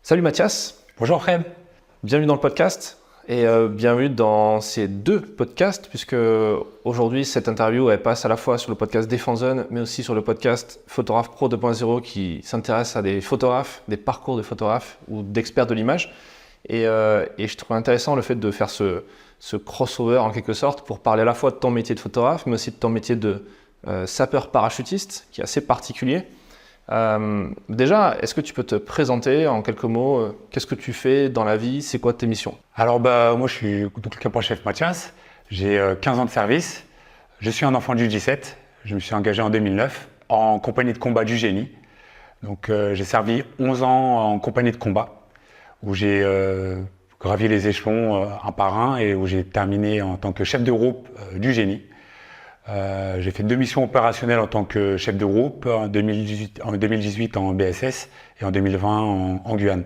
Salut Mathias, Bonjour Fred. bienvenue dans le podcast et bienvenue dans ces deux podcasts puisque aujourd'hui cette interview elle passe à la fois sur le podcast Défense Zone mais aussi sur le podcast Photographe Pro 2.0 qui s'intéresse à des photographes, des parcours de photographes ou d'experts de l'image et je trouve intéressant le fait de faire ce crossover en quelque sorte pour parler à la fois de ton métier de photographe mais aussi de ton métier de sapeur parachutiste qui est assez particulier. Déjà, est-ce que tu peux te présenter en quelques mots? Qu'est-ce que tu fais dans la vie? C'est quoi tes missions? Alors moi je suis donc le capitaine-chef Mathias, j'ai 15 ans de service, je suis un enfant du 17, je me suis engagé en 2009 en compagnie de combat du génie. Donc j'ai servi 11 ans en compagnie de combat où j'ai gravi les échelons un par un et où j'ai terminé en tant que chef de groupe du génie. J'ai fait 2 missions opérationnelles en tant que chef de groupe, en 2018 en BSS et en 2020 en Guyane.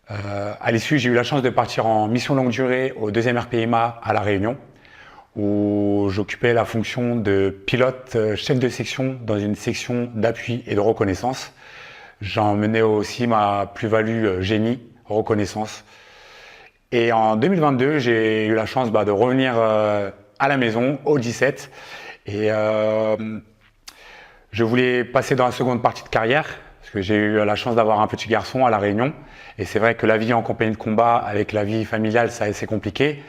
À l'issue, j'ai eu la chance de partir en mission longue durée au 2e RPIMA à La Réunion, où j'occupais la fonction de pilote chef de section dans une section d'appui et de reconnaissance. J'en menais aussi ma plus-value génie, reconnaissance. Et en 2022, j'ai eu la chance de revenir à la maison, au 17. Et je voulais passer dans la seconde partie de carrière, parce que j'ai eu la chance d'avoir un petit garçon à La Réunion. Et c'est vrai que la vie en compagnie de combat avec la vie familiale, c'est compliqué.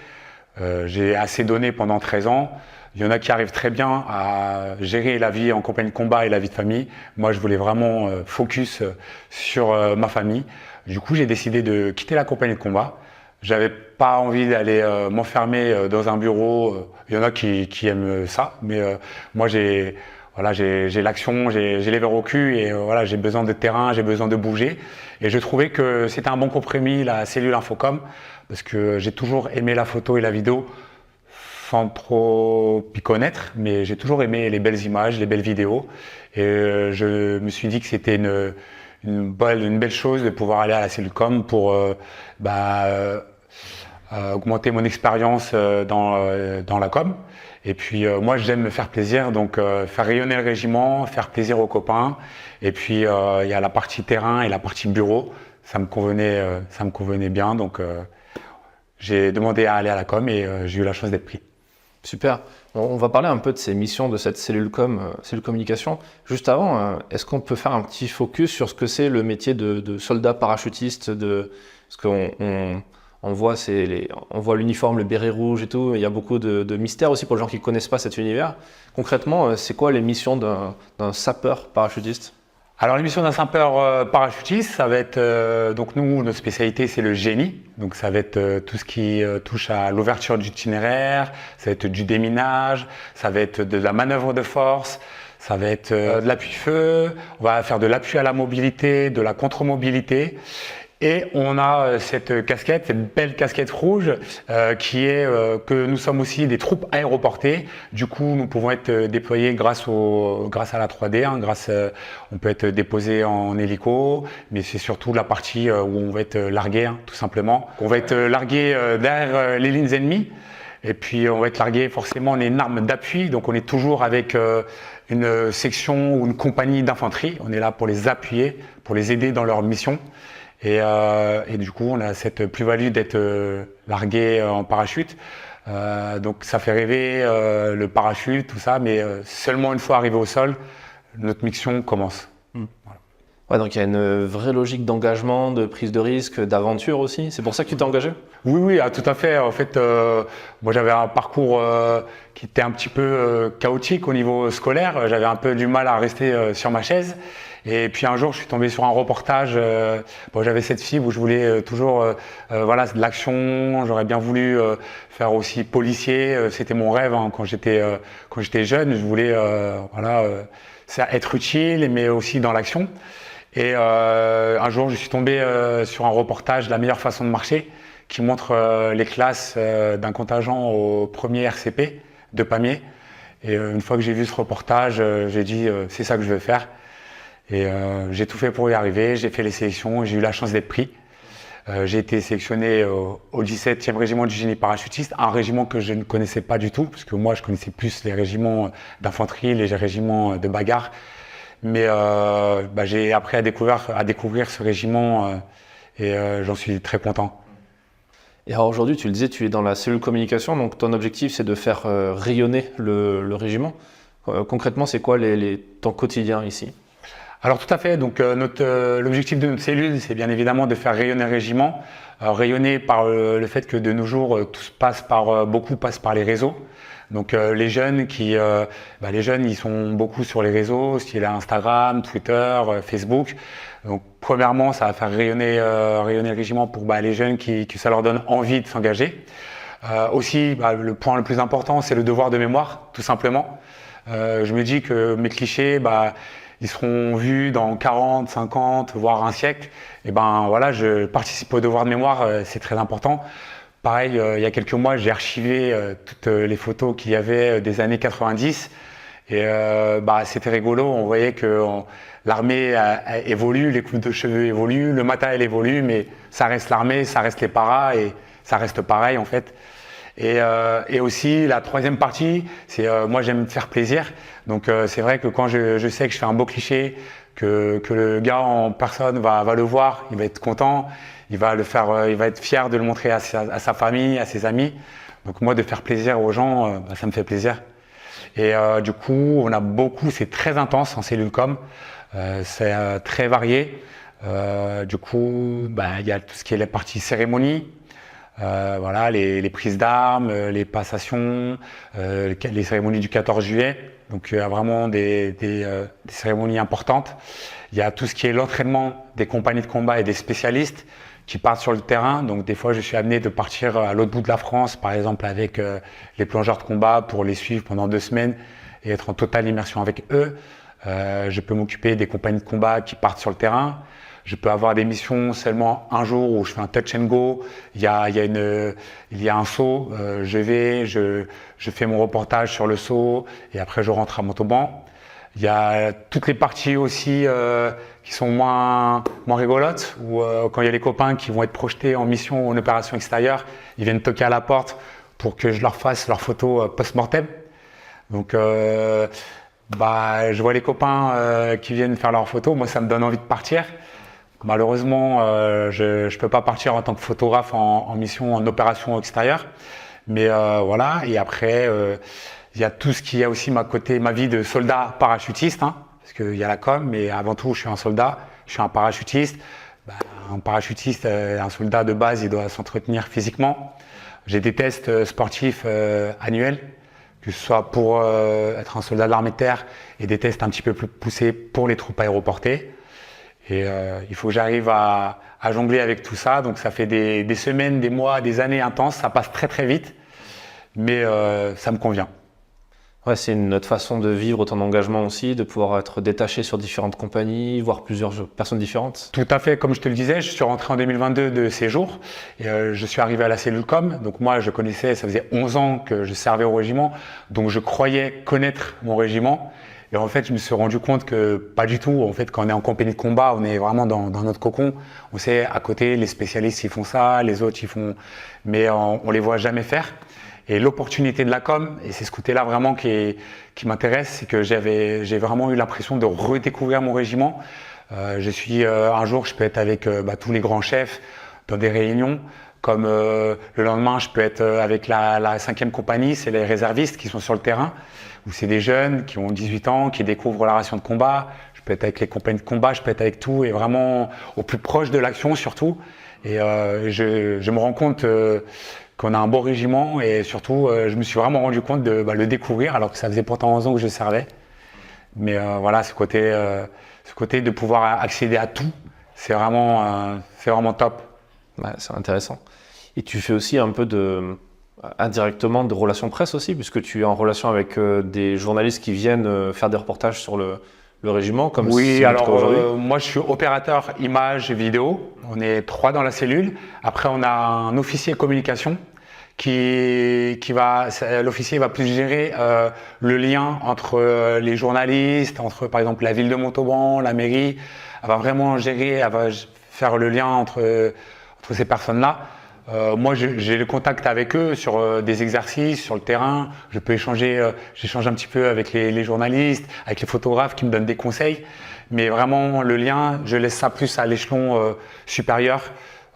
J'ai assez donné pendant 13 ans. Il y en a qui arrivent très bien à gérer la vie en compagnie de combat et la vie de famille. Moi, je voulais vraiment focus sur ma famille. Du coup, j'ai décidé de quitter la compagnie de combat. J'avais pas envie d'aller m'enfermer dans un bureau. Il y en a qui aiment ça, mais moi j'ai l'action, j'ai les verres au cul et j'ai besoin de terrain, j'ai besoin de bouger. Et je trouvais que c'était un bon compromis la cellule Infocom parce que j'ai toujours aimé la photo et la vidéo sans trop y connaître, mais j'ai toujours aimé les belles images, les belles vidéos. Et je me suis dit que c'était une belle chose de pouvoir aller à la cellule com pour augmenter mon expérience dans la com. Et puis moi j'aime me faire plaisir, donc faire rayonner le régiment, faire plaisir aux copains. Et puis il y a la partie terrain et la partie bureau, ça me convenait bien. Donc j'ai demandé à aller à la com et j'ai eu la chance d'être pris. Super. On va parler un peu de ces missions de cette cellule cellule communication. Juste avant, est-ce qu'on peut faire un petit focus sur ce que c'est le métier de soldat parachutiste parce qu'on voit l'uniforme, le béret rouge et tout. Il y a beaucoup de mystères aussi pour les gens qui ne connaissent pas cet univers. Concrètement, c'est quoi les missions d'un sapeur parachutiste? Alors l'émission d'un sapeur parachutiste, ça va être donc nous notre spécialité c'est le génie, donc ça va être tout ce qui touche à l'ouverture d'itinéraire, ça va être du déminage, ça va être de la manœuvre de force, ça va être de l'appui-feu, on va faire de l'appui à la mobilité, de la contre-mobilité. Et on a cette belle casquette rouge qui est que nous sommes aussi des troupes aéroportées. Du coup, nous pouvons être déployés grâce à la 3D. On peut être déposé en hélico, mais c'est surtout la partie où on va être largué, tout simplement. On va être largué derrière les lignes ennemies. Et puis on va être largué forcément en une arme d'appui. Donc on est toujours avec une section ou une compagnie d'infanterie. On est là pour les appuyer, pour les aider dans leur mission. Et du coup, on a cette plus-value d'être largué en parachute. Donc ça fait rêver le parachute, tout ça, mais seulement une fois arrivé au sol, notre mission commence. Voilà. Ouais, donc il y a une vraie logique d'engagement, de prise de risque, d'aventure aussi. C'est pour ça que tu t'es engagé? Oui, tout à fait. En fait, moi j'avais un parcours qui était un petit peu chaotique au niveau scolaire. J'avais un peu du mal à rester sur ma chaise. Et puis un jour, je suis tombé sur un reportage. J'avais cette fibre où je voulais toujours de l'action. J'aurais bien voulu faire aussi policier. C'était mon rêve quand j'étais jeune. Je voulais être utile, mais aussi dans l'action. Et un jour, je suis tombé sur un reportage de la meilleure façon de marcher qui montre les classes d'un contingent au premier RCP de Pamiers. Et une fois que j'ai vu ce reportage, j'ai dit c'est ça que je veux faire. Et j'ai tout fait pour y arriver, j'ai fait les sélections et j'ai eu la chance d'être pris. J'ai été sélectionné au 17e régiment du génie parachutiste, un régiment que je ne connaissais pas du tout, parce que moi je connaissais plus les régiments d'infanterie, les régiments de bagarre. Mais j'ai appris à découvrir ce régiment et j'en suis très content. Et alors aujourd'hui, tu le disais, tu es dans la cellule communication, donc ton objectif c'est de faire rayonner le régiment. Concrètement, c'est quoi ton quotidien ici? Alors tout à fait, donc l'objectif de notre cellule, c'est bien évidemment de faire rayonner le régiment, rayonner par le fait que de nos jours, beaucoup passent par les réseaux. Donc les jeunes ils sont beaucoup sur les réseaux, style Instagram, Twitter, Facebook. Donc premièrement, ça va faire rayonner le régiment pour les jeunes que ça leur donne envie de s'engager. Aussi, le point le plus important, c'est le devoir de mémoire, tout simplement. Je me dis que mes clichés, ils seront vus dans 40, 50, voire un siècle. Et je participe au devoir de mémoire, c'est très important. Pareil, il y a quelques mois, j'ai archivé toutes les photos qu'il y avait des années 90. Et c'était rigolo, on voyait que l'armée évolue, les coupes de cheveux évoluent, le matériel évolue, mais ça reste l'armée, ça reste les paras et ça reste pareil en fait. Et aussi la troisième partie, c'est moi j'aime me faire plaisir. Donc c'est vrai que quand je sais que je fais un beau cliché, que le gars en personne va le voir, il va être content, il va être fier de le montrer à sa famille, à ses amis. Donc moi de faire plaisir aux gens, ça me fait plaisir. Et du coup, c'est très intense en cellule com, c'est très varié. Du coup, il y a tout ce qui est la partie cérémonie. Les prises d'armes, les passations, les cérémonies du 14 juillet. Donc il y a vraiment des cérémonies importantes. Il y a tout ce qui est l'entraînement des compagnies de combat et des spécialistes qui partent sur le terrain. Donc des fois je suis amené de partir à l'autre bout de la France, par exemple avec les plongeurs de combat pour les suivre pendant 2 semaines et être en totale immersion avec eux. Je peux m'occuper des compagnies de combat qui partent sur le terrain. Je peux avoir des missions seulement un jour où je fais un touch and go. Il y a un saut. Je fais mon reportage sur le saut et après je rentre à Montauban. Il y a toutes les parties aussi qui sont moins rigolotes où quand il y a les copains qui vont être projetés en mission ou en opération extérieure, ils viennent toquer à la porte pour que je leur fasse leur photo post-mortem. Donc je vois les copains qui viennent faire leurs photos. Moi, ça me donne envie de partir. Malheureusement, je ne peux pas partir en tant que photographe en mission, en opération extérieure. Mais voilà, et après, il y a tout ce qui a aussi ma vie de soldat parachutiste, parce qu'il y a la com, mais avant tout, je suis un soldat, je suis un parachutiste. Un parachutiste, un soldat de base, il doit s'entretenir physiquement. J'ai des tests sportifs annuels, que ce soit pour être un soldat de l'armée de terre et des tests un petit peu plus poussés pour les troupes aéroportées. Et il faut que j'arrive à jongler avec tout ça. Donc ça fait des semaines, des mois, des années intenses. Ça passe très très vite, mais ça me convient. Ouais, c'est une autre façon de vivre ton engagement aussi, de pouvoir être détaché sur différentes compagnies, voir plusieurs personnes différentes. Tout à fait, comme je te le disais, je suis rentré en 2022 de séjour et je suis arrivé à la cellule com. Donc moi, je connaissais, ça faisait 11 ans que je servais au régiment, donc je croyais connaître mon régiment. Et en fait, je me suis rendu compte que pas du tout. En fait, quand on est en compagnie de combat, on est vraiment dans notre cocon. On sait, à côté, les spécialistes, ils font ça, les autres, ils font… Mais on les voit jamais faire. Et l'opportunité de la com, et c'est ce côté-là vraiment qui m'intéresse, c'est que j'ai vraiment eu l'impression de redécouvrir mon régiment. Un jour, je peux être avec tous les grands chefs dans des réunions. Comme le lendemain, je peux être avec la 5e compagnie, c'est les réservistes qui sont sur le terrain, où c'est des jeunes qui ont 18 ans, qui découvrent la ration de combat. Je peux être avec les compagnies de combat, je peux être avec tout, et vraiment au plus proche de l'action surtout. Et je me rends compte qu'on a un beau régiment, et surtout, je me suis vraiment rendu compte de le découvrir, alors que ça faisait pourtant 11 ans que je servais. Mais voilà, ce côté de pouvoir accéder à tout, c'est vraiment top. Ouais, c'est intéressant. Et tu fais aussi un peu indirectement de relations presse aussi, puisque tu es en relation avec des journalistes qui viennent faire des reportages sur le régiment, comme oui, alors aujourd'hui. Moi je suis opérateur image et vidéo. On est 3 dans la cellule. Après on a un officier communication l'officier va plus gérer le lien entre les journalistes, entre par exemple la ville de Montauban, la mairie. Elle va vraiment gérer, elle va faire le lien entre ces personnes-là. Moi, j'ai le contact avec eux sur des exercices, sur le terrain. Je peux échanger, j'échange un petit peu avec les journalistes, avec les photographes qui me donnent des conseils. Mais vraiment, le lien, je laisse ça plus à l'échelon supérieur.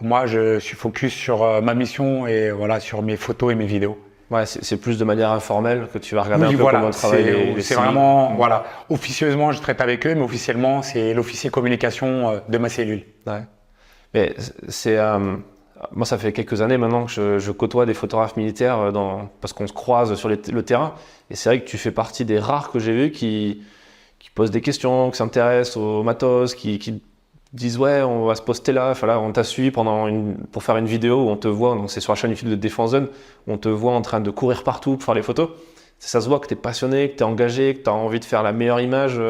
Moi, je suis focus sur ma mission et voilà, sur mes photos et mes vidéos. Ouais, c'est plus de manière informelle que tu vas regarder Oui, un peu voilà, comment travaille les c'est civils. vraiment, voilà, officieusement, je traite avec eux, mais officiellement, c'est l'officier communication de ma cellule. Ouais. Mais moi, ça fait quelques années maintenant que je côtoie des photographes militaires parce qu'on se croise sur le terrain. Et c'est vrai que tu fais partie des rares que j'ai vus qui posent des questions, qui s'intéressent au matos, qui disent ouais, on va se poster là. Enfin, là, on t'a suivi pour faire une vidéo où on te voit. Donc c'est sur la chaîne YouTube de Défense Zone où on te voit en train de courir partout pour faire les photos. Ça se voit que tu es passionné, que tu es engagé, que tu as envie de faire la meilleure image.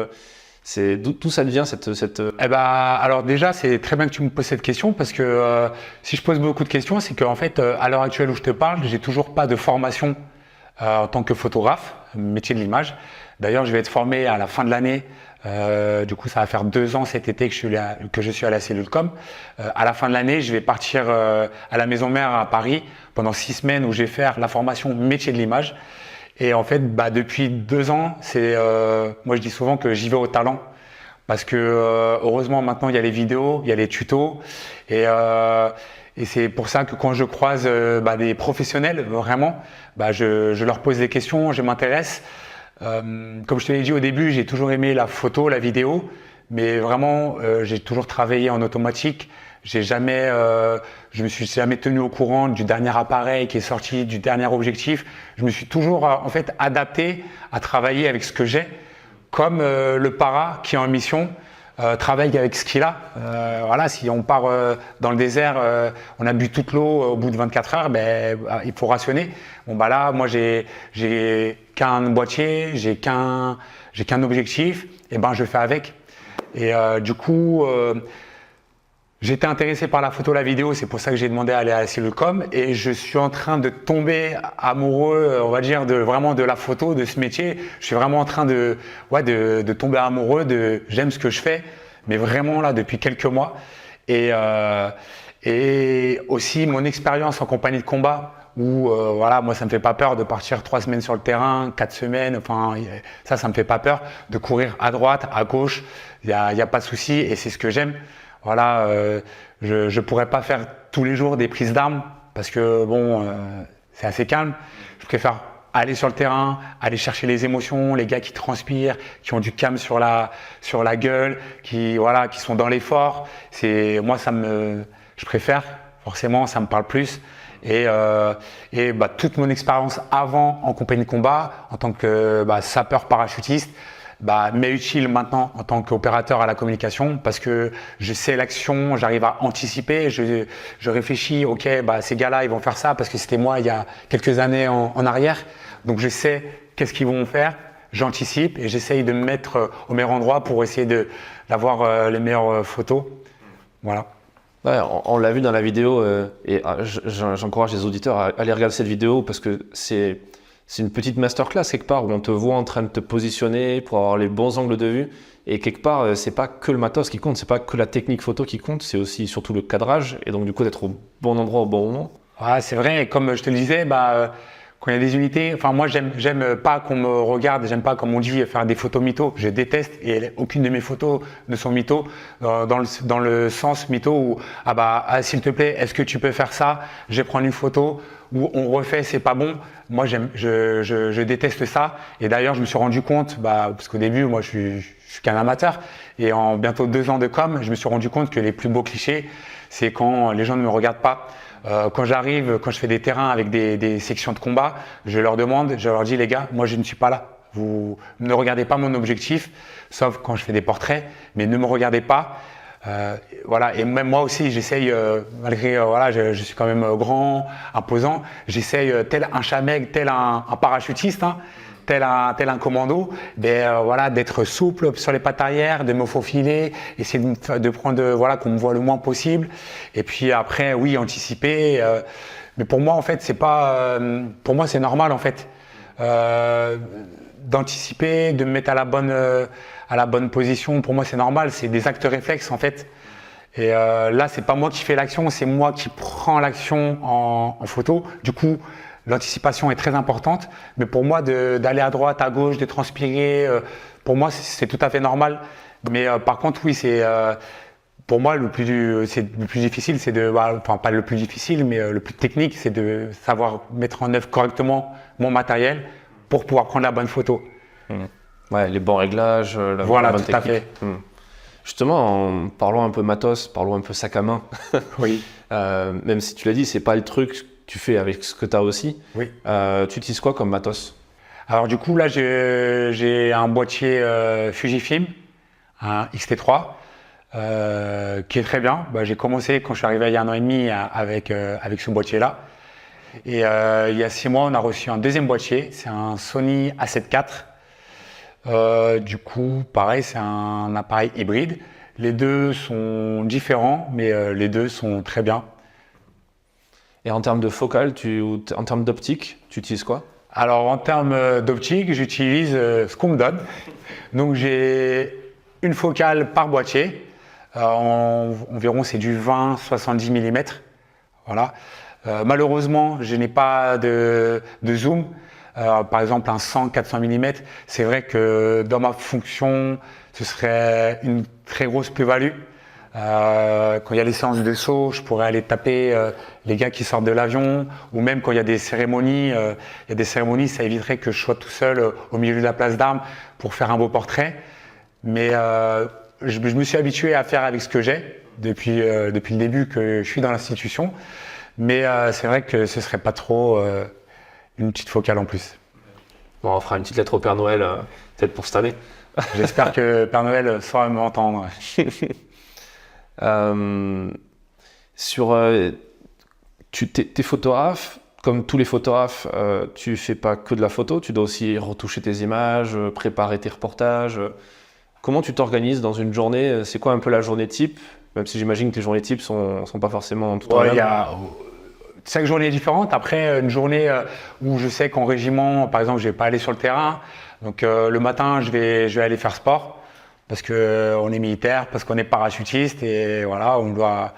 D'où ça devient cette... Eh ben, alors déjà, c'est très bien que tu me poses cette question parce que si je pose beaucoup de questions, c'est qu'en fait, à l'heure actuelle où je te parle, j'ai toujours pas de formation en tant que photographe, métier de l'image. D'ailleurs, je vais être formé à la fin de l'année. Du coup, ça va faire 2 ans cet été que je suis à la cellule com. À la fin de l'année, je vais partir à la maison mère à Paris pendant 6 semaines où je vais faire la formation métier de l'image. Et en fait, depuis 2 ans, moi je dis souvent que j'y vais au talent. Parce que heureusement maintenant il y a les vidéos, il y a les tutos. Et c'est pour ça que quand je croise des professionnels, vraiment, je leur pose des questions, je m'intéresse. Comme je te l'ai dit au début, j'ai toujours aimé la photo, la vidéo. Mais vraiment, j'ai toujours travaillé en automatique. Je me suis jamais tenu au courant du dernier appareil qui est sorti, du dernier objectif. Je me suis toujours en fait adapté à travailler avec ce que j'ai, comme le para qui est en mission travaille avec ce qu'il a. Voilà, si on part dans le désert, on a bu toute l'eau au bout de 24 heures, il faut rationner. Bon là, moi j'ai qu'un boîtier, j'ai qu'un objectif, et je fais avec. Et du coup. J'étais intéressé par la photo, la vidéo, c'est pour ça que j'ai demandé à aller à la cellule com et je suis en train de tomber amoureux, on va dire, vraiment de la photo, de ce métier. Je suis vraiment en train de tomber amoureux, j'aime ce que je fais, mais vraiment là depuis quelques mois. Et aussi mon expérience en compagnie de combat où moi ça me fait pas peur de partir 3 semaines sur le terrain, 4 semaines, enfin ça me fait pas peur de courir à droite, à gauche, il y a pas de souci et c'est ce que j'aime. Voilà, je pourrais pas faire tous les jours des prises d'armes parce que c'est assez calme. Je préfère aller sur le terrain, aller chercher les émotions, les gars qui transpirent, qui ont du calme sur la gueule, qui sont dans l'effort. Moi je préfère forcément, ça me parle plus. Et toute mon expérience avant en compagnie de combat en tant que sapeur parachutiste. M'est utile maintenant en tant qu'opérateur à la communication parce que je sais l'action, j'arrive à anticiper, je réfléchis, ok, ces gars-là ils vont faire ça parce que c'était moi il y a quelques années en arrière, donc je sais qu'est-ce qu'ils vont faire, j'anticipe et j'essaye de me mettre au meilleur endroit pour essayer d'avoir les meilleures photos, voilà. Ouais, on l'a vu dans la vidéo et j'encourage les auditeurs à aller regarder cette vidéo parce que c'est une petite masterclass quelque part où on te voit en train de te positionner pour avoir les bons angles de vue. Et quelque part, c'est pas que le matos qui compte, c'est pas que la technique photo qui compte, c'est aussi surtout le cadrage et donc du coup d'être au bon endroit au bon moment. Ouais, c'est vrai, comme je te le disais, quand il y a des unités, enfin moi j'aime pas qu'on me regarde, j'aime pas comme on dit faire des photos mythos, je déteste et aucune de mes photos ne sont mythos dans le sens mytho où s'il te plaît, est-ce que tu peux faire ça, je vais prendre une photo où on refait, c'est pas bon. Moi je déteste ça et d'ailleurs je me suis rendu compte parce qu'au début moi je suis qu'un amateur et en bientôt 2 ans de com, je me suis rendu compte que les plus beaux clichés c'est quand les gens ne me regardent pas. Quand je fais des terrains avec des sections de combat, je leur dis les gars, moi je ne suis pas là. Vous ne regardez pas mon objectif, sauf quand je fais des portraits, mais ne me regardez pas. Et même moi aussi, j'essaye, malgré, je suis quand même grand, imposant, j'essaye tel un chameg, tel un parachutiste, tel un commando, d'être souple sur les pattes arrière, de me faufiler, essayer de prendre, qu'on me voit le moins possible. Et puis après, oui, anticiper. Mais pour moi, en fait, c'est pas. Pour moi, c'est normal, en fait, d'anticiper, de me mettre à la bonne position. Pour moi, c'est normal. C'est des actes réflexes, en fait. Et là, c'est pas moi qui fais l'action, c'est moi qui prends l'action en photo. Du coup, l'anticipation est très importante. Mais pour moi, d'aller à droite, à gauche, de transpirer, pour moi, c'est tout à fait normal. Mais par contre, oui, pour moi, le plus difficile, c'est enfin pas le plus difficile, mais le plus technique, c'est de savoir mettre en œuvre correctement mon matériel pour pouvoir prendre la bonne photo. Ouais, les bons réglages, la Voilà, bonne tout à technique. fait. Justement, parlons un peu matos, parlons un peu sac à main. Oui. Même si tu l'as dit, c'est pas le truc que tu fais avec ce que tu as aussi. Oui. Tu utilises quoi comme matos? Alors du coup, là, j'ai un boîtier Fujifilm, un X-T3, qui est très bien. J'ai commencé quand je suis arrivé il y a 1 an et demi avec ce boîtier-là. Et il y a 6 mois, on a reçu un deuxième boîtier. C'est un Sony A7 IV. Du coup, pareil, c'est un appareil hybride. Les deux sont différents, mais les deux sont très bien. Et en termes de focale, en termes d'optique, tu utilises quoi? Alors, en termes d'optique, j'utilise ce qu'on me donne. Donc, j'ai une focale par boîtier. Environ, c'est du 20-70 mm. Voilà. Malheureusement, je n'ai pas de zoom. Par exemple, un 100-400 mm. C'est vrai que dans ma fonction, ce serait une très grosse plus-value. Quand il y a les séances de saut, je pourrais aller taper les gars qui sortent de l'avion, ou même quand il y a des cérémonies, ça éviterait que je sois tout seul au milieu de la place d'armes pour faire un beau portrait. Mais je me suis habitué à faire avec ce que j'ai depuis le début que je suis dans l'institution. Mais c'est vrai que ce serait pas trop une petite focale en plus. Bon, on fera une petite lettre au Père Noël, peut-être pour cette année. J'espère que Père Noël saura m'entendre. T'es photographe, comme tous les photographes, tu fais pas que de la photo, tu dois aussi retoucher tes images, préparer tes reportages. Comment tu t'organises dans une journée? C'est quoi un peu la journée type? Même si j'imagine que les journées types sont pas forcément tout Il y a 5 journées différentes. Après, une journée où je sais qu'en régiment, par exemple, je vais pas aller sur le terrain. Donc le matin, je vais aller faire sport parce que on est militaire, parce qu'on est parachutiste et voilà, on doit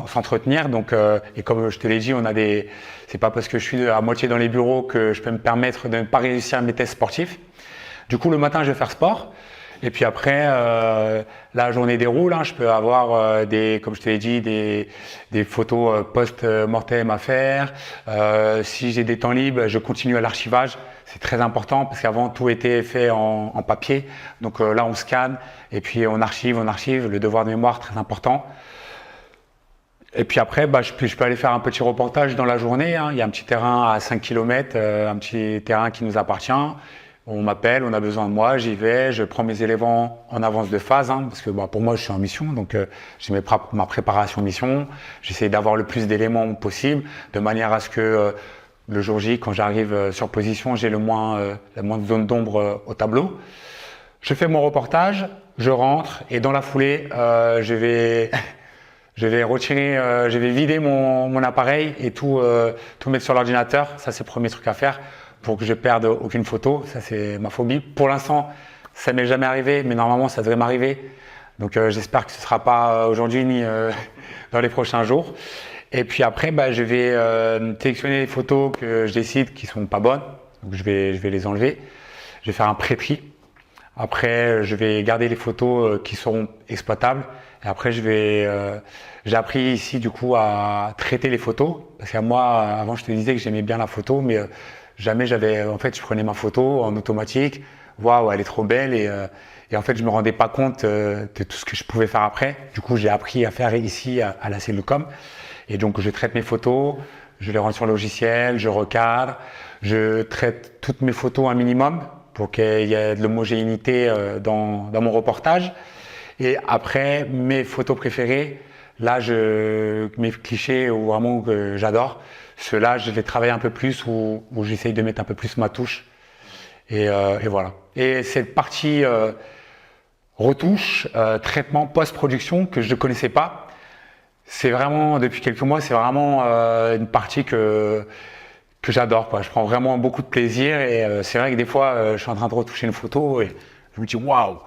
s'entretenir. Donc et comme je te l'ai dit, c'est pas parce que je suis à moitié dans les bureaux que je peux me permettre de ne pas réussir mes tests sportifs. Du coup, le matin, je vais faire sport. Et puis après, la journée déroule. Je peux avoir comme je te l'ai dit, des photos post-mortem à faire. Si j'ai des temps libres, je continue à l'archivage. C'est très important parce qu'avant, tout était fait en papier. Donc là, on scanne et puis on archive. Le devoir de mémoire, très important. Et puis après, je peux aller faire un petit reportage dans la journée. Il y a un petit terrain à 5 km, un petit terrain qui nous appartient. On m'appelle, on a besoin de moi, j'y vais, je prends mes éléments en avance de phase, parce que pour moi je suis en mission, donc j'ai ma préparation mission, j'essaie d'avoir le plus d'éléments possible, de manière à ce que le jour J, quand j'arrive sur position, j'ai la moins de zone d'ombre au tableau. Je fais mon reportage, je rentre et dans la foulée, je vais vider mon appareil et tout mettre sur l'ordinateur, ça c'est le premier truc à faire. Pour que je perde aucune photo, ça c'est ma phobie. Pour l'instant, ça m'est jamais arrivé, mais normalement ça devrait m'arriver. Donc j'espère que ce sera pas aujourd'hui ni dans les prochains jours. Et puis après, je vais sélectionner les photos que je décide qui sont pas bonnes. Donc je vais les enlever. Je vais faire un pré-tri. Après, je vais garder les photos qui seront exploitables. Et après, j'ai appris ici du coup à traiter les photos. Parce que moi, avant, je te disais que j'aimais bien la photo, mais jamais je prenais ma photo en automatique. Waouh, elle est trop belle et en fait, je me rendais pas compte de tout ce que je pouvais faire après. Du coup, j'ai appris à faire ici à la cellule com. Et donc, je traite mes photos, je les rentre sur le logiciel, je recadre, je traite toutes mes photos un minimum pour qu'il y ait de l'homogénéité dans mon reportage. Et après, mes photos préférées, là, mes clichés ou vraiment que j'adore, ceux-là, je les travaille un peu plus où j'essaye de mettre un peu plus ma touche. Et voilà. Et cette partie retouche, traitement, post-production que je ne connaissais pas, c'est vraiment, depuis quelques mois, c'est vraiment une partie que j'adore, quoi. Je prends vraiment beaucoup de plaisir et c'est vrai que des fois, je suis en train de retoucher une photo et je me dis waouh,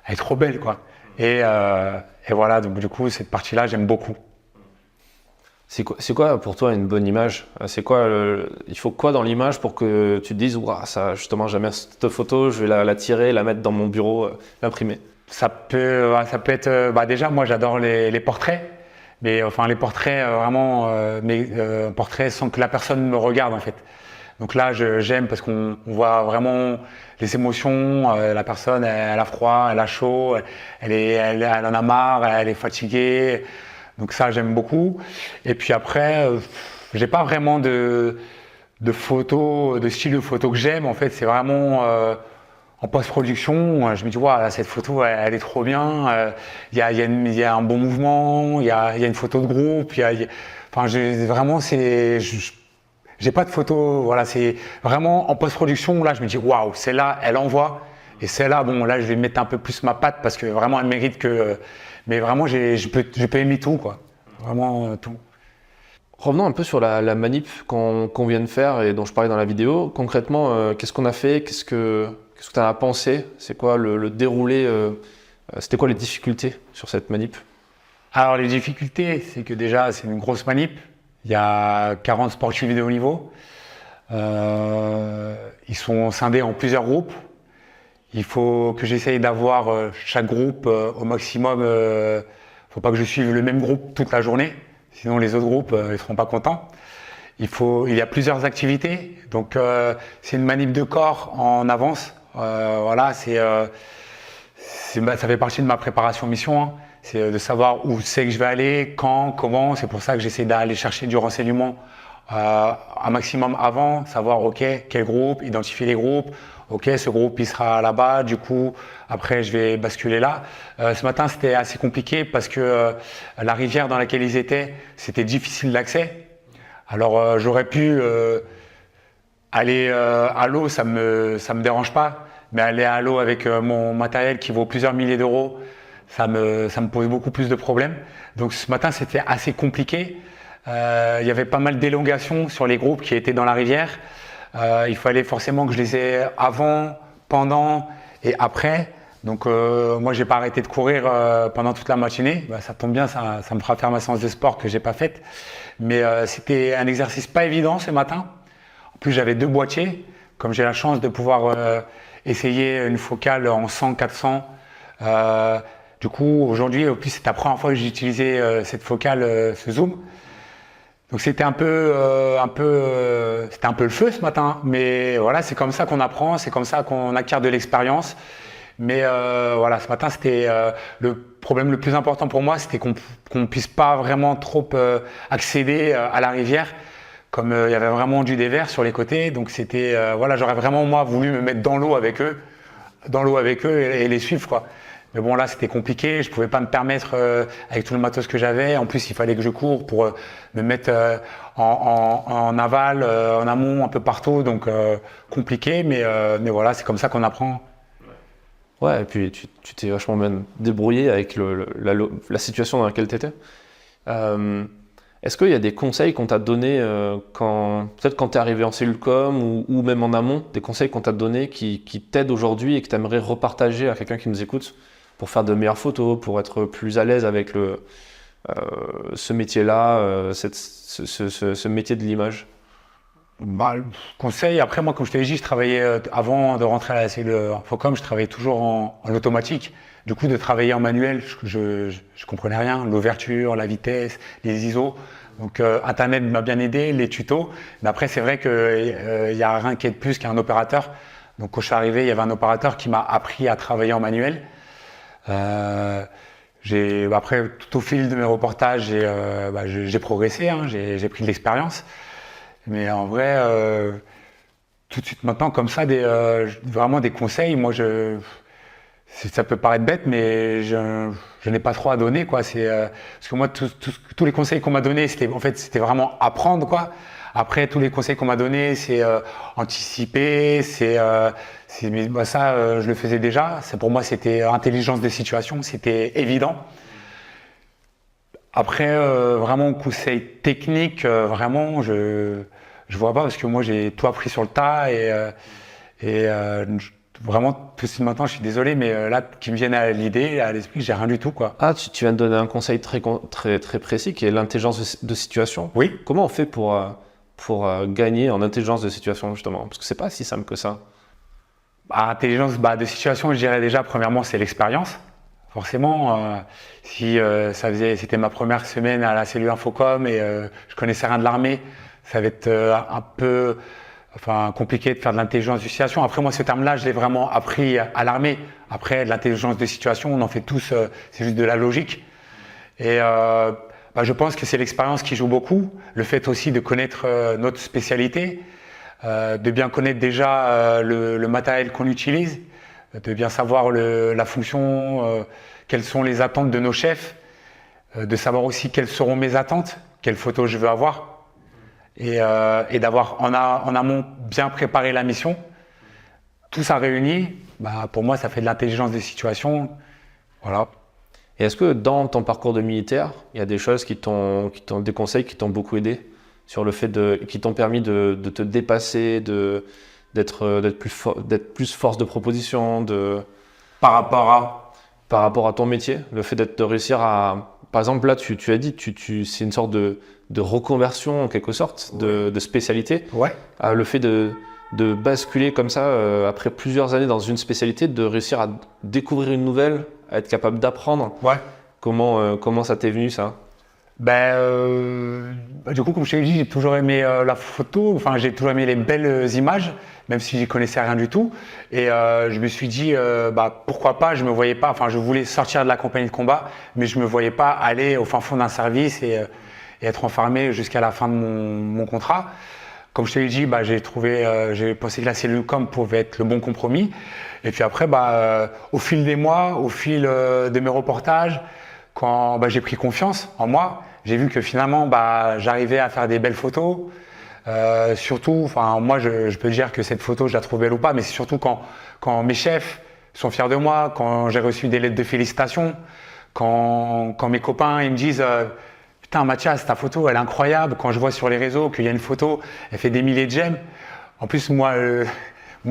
elle est trop belle, quoi. Et Et voilà, donc du coup, cette partie-là, j'aime beaucoup. C'est quoi pour toi une bonne image? C'est quoi il faut quoi dans l'image pour que tu te dises, ouah, ça, justement, j'aime cette photo, je vais la tirer, la mettre dans mon bureau, l'imprimer. Ça peut être, déjà, moi, j'adore les portraits, mais enfin, les portraits vraiment, portraits sans que la personne me regarde, en fait. Donc là, j'aime parce qu'on voit vraiment les émotions. La personne, elle a froid, elle a chaud, elle en a marre, elle est fatiguée. Donc ça, j'aime beaucoup. Et puis après, j'ai pas vraiment de photos, de style de photo que j'aime. En fait, c'est vraiment en post-production. Je me dis, waouh, cette photo, elle est trop bien. Il y a un bon mouvement. Il y a une photo de groupe. Vraiment, j'ai pas de photo. Voilà, c'est vraiment en post-production. Là, je me dis, waouh, celle-là, elle envoie. Et celle-là, bon, là, je vais mettre un peu plus ma patte parce que vraiment, elle mérite que. Mais vraiment, je peux aimer tout, quoi. Vraiment tout. Revenons un peu sur la manip qu'on vient de faire et dont je parlais dans la vidéo. Concrètement, qu'est-ce qu'on a fait? Qu'est-ce que tu en as pensé? C'est quoi le déroulé? C'était quoi les difficultés sur cette manip? Alors, les difficultés, c'est que déjà, c'est une grosse manip. Il y a 40 sportifs de haut niveau. Ils sont scindés en plusieurs groupes. Il faut que j'essaye d'avoir chaque groupe au maximum. Faut pas que je suive le même groupe toute la journée, sinon les autres groupes ils seront pas contents. Il y a plusieurs activités, donc c'est une manip de corps en avance. Voilà, ça fait partie de ma préparation mission. Hein. C'est de savoir où c'est que je vais aller, quand, comment. C'est pour ça que j'essaie d'aller chercher du renseignement un maximum avant, savoir ok quel groupe, identifier les groupes. Ok, ce groupe il sera là-bas, du coup après je vais basculer là. Ce matin c'était assez compliqué parce que la rivière dans laquelle ils étaient, c'était difficile d'accès. Alors j'aurais pu aller à l'eau, ça me dérange pas, mais aller à l'eau avec mon matériel qui vaut plusieurs milliers d'euros, ça me pose beaucoup plus de problèmes. Donc ce matin c'était assez compliqué. Il y avait pas mal d'élongations sur les groupes qui étaient dans la rivière. Il fallait forcément que je les ai avant, pendant et après. Donc moi j'ai pas arrêté de courir pendant toute la matinée. Ça tombe bien, ça me fera faire ma séance de sport que j'ai pas faite. Mais c'était un exercice pas évident ce matin. En plus j'avais 2 boîtiers. Comme j'ai la chance de pouvoir essayer une focale en 100-400. Du coup aujourd'hui, en plus c'est la première fois que j'ai utilisé cette focale, ce zoom. Donc c'était un peu le feu ce matin, mais voilà, c'est comme ça qu'on apprend, c'est comme ça qu'on acquiert de l'expérience. Mais voilà, ce matin, c'était le problème le plus important pour moi, c'était qu'on ne puisse pas vraiment trop accéder à la rivière, comme il y avait vraiment du dévers sur les côtés. Donc c'était voilà, j'aurais vraiment moi voulu me mettre dans l'eau avec eux et les suivre quoi. Mais bon là c'était compliqué, je pouvais pas me permettre avec tout le matos que j'avais. En plus il fallait que je cours pour me mettre en aval, en amont, un peu partout. Donc compliqué, mais voilà, c'est comme ça qu'on apprend. Ouais, et puis tu t'es vachement bien débrouillé avec la situation dans laquelle tu étais. Est-ce qu'il y a des conseils qu'on t'a donnés peut-être quand tu es arrivé en cellule com ou même en amont, des conseils qu'on t'a donnés qui t'aident aujourd'hui et que tu aimerais repartager à quelqu'un qui nous écoute pour faire de meilleures photos, pour être plus à l'aise avec ce métier-là, ce métier de l'image? Conseil, après moi comme je t'ai dit, je travaillais avant de rentrer à la cellule Infocom, je travaillais toujours en automatique. Du coup de travailler en manuel, je comprenais rien, l'ouverture, la vitesse, les ISO. Donc Internet m'a bien aidé, les tutos. Mais après c'est vrai qu'il y a rien qui est de plus qu'un opérateur. Donc quand je suis arrivé, il y avait un opérateur qui m'a appris à travailler en manuel. Après tout au fil de mes reportages, j'ai progressé, hein, j'ai pris de l'expérience. Mais en vrai, tout de suite maintenant, comme ça, vraiment des conseils, moi, ça peut paraître bête, mais je n'ai pas trop à donner, quoi. Parce que moi, tous les conseils qu'on m'a donnés, c'était vraiment apprendre, quoi. Après, tous les conseils qu'on m'a donnés, c'est anticiper, ça, je le faisais déjà. Pour moi, c'était intelligence de situation, c'était évident. Après, vraiment, conseil technique, vraiment, je vois pas parce que moi, j'ai tout appris sur le tas et vraiment tout de suite maintenant, je suis désolé, mais là, qui me viennent à l'idée, à l'esprit, j'ai rien du tout, quoi. Ah, tu viens de donner un conseil très précis qui est l'intelligence de situation. Oui. Comment on fait pour gagner en intelligence de situation, justement? Parce que c'est pas si simple que ça. Intelligence de situation, je dirais déjà, premièrement, c'est l'expérience. Forcément, si c'était ma première semaine à la cellule Infocom et je connaissais rien de l'armée, ça va être un peu compliqué de faire de l'intelligence de situation. Après, moi, ce terme-là, je l'ai vraiment appris à l'armée. Après, de l'intelligence de situation, on en fait tous, c'est juste de la logique. Et je pense que c'est l'expérience qui joue beaucoup. Le fait aussi de connaître notre spécialité, de bien connaître déjà le matériel qu'on utilise, de bien savoir la fonction, quelles sont les attentes de nos chefs, de savoir aussi quelles seront mes attentes, quelles photos je veux avoir, et d'avoir en amont bien préparé la mission. Tout ça réuni, pour moi, ça fait de l'intelligence des situations. Voilà. Et est-ce que dans ton parcours de militaire, il y a des choses des conseils qui t'ont beaucoup aidé sur le fait qui t'ont permis de te dépasser, d'être plus force de proposition, Par rapport à ton métier, le fait de réussir à, par exemple là tu as dit, c'est une sorte de reconversion en quelque sorte de spécialité. Ouais. Le fait de basculer comme ça après plusieurs années dans une spécialité, de réussir à découvrir une nouvelle, à être capable d'apprendre. Ouais. Comment ça t'est venu ça? Du coup, comme je t'ai dit, j'ai toujours aimé la photo, j'ai toujours aimé les belles images, même si j'y connaissais rien du tout. Et je me suis dit, pourquoi pas, je me voyais pas, je voulais sortir de la compagnie de combat, mais je me voyais pas aller au fin fond d'un service et être enfermé jusqu'à la fin de mon contrat. Comme je te l'ai dit, j'ai pensé que la cellule com pouvait être le bon compromis. Et puis après, au fil des mois, au fil de mes reportages, quand j'ai pris confiance en moi, j'ai vu que finalement, j'arrivais à faire des belles photos. Surtout, moi, je peux dire que cette photo, je la trouve belle ou pas, mais c'est surtout quand mes chefs sont fiers de moi, quand j'ai reçu des lettres de félicitations, quand mes copains ils me disent putain, Mathias, ta photo, elle est incroyable. Quand je vois sur les réseaux qu'il y a une photo, elle fait des milliers de j'aime. En plus, moi,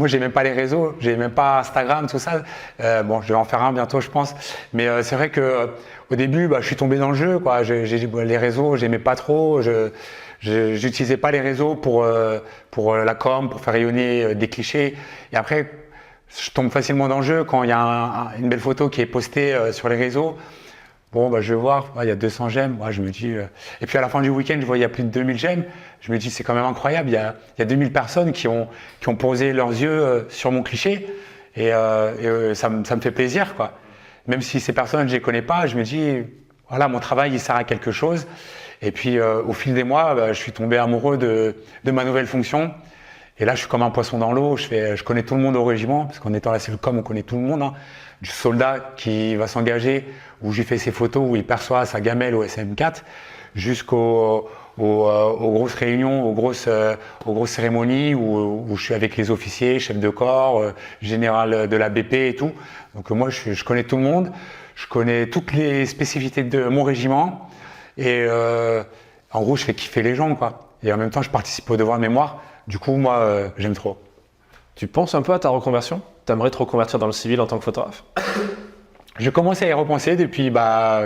j'ai même pas les réseaux, j'ai même pas Instagram, tout ça. Je vais en faire un bientôt, je pense. Mais c'est vrai que au début, je suis tombé dans le jeu, quoi. Les réseaux, j'aimais pas trop. J'utilisais pas les réseaux pour la com, pour faire rayonner des clichés. Et après, je tombe facilement dans le jeu quand il y a une belle photo qui est postée sur les réseaux. Je vais voir, il y a 200 j'aime, je me dis... Et puis à la fin du week-end, je vois il y a plus de 2000 j'aime. Je me dis, c'est quand même incroyable, il y a 2000 personnes qui ont posé leurs yeux sur mon cliché. Et ça me fait plaisir, quoi. Même si ces personnes, je les connais pas, je me dis, voilà, mon travail, il sert à quelque chose. Et puis au fil des mois, je suis tombé amoureux de ma nouvelle fonction. Et là, je suis comme un poisson dans l'eau, je connais tout le monde au régiment, parce qu'en étant à la cellule com, on connaît tout le monde, hein. Du soldat qui va s'engager, où j'ai fait ses photos, où il perçoit sa gamelle au SM4, jusqu'aux grosses réunions, aux grosses cérémonies où je suis avec les officiers, chefs de corps, général de la BP et tout. Donc moi, je connais tout le monde, je connais toutes les spécificités de mon régiment et en gros, je fais kiffer les gens, quoi. Et en même temps, je participe au devoir de mémoire. Du coup, moi, j'aime trop. Tu penses un peu à ta reconversion? Tu aimerais te reconvertir dans le civil en tant que photographe? Je commence à y repenser depuis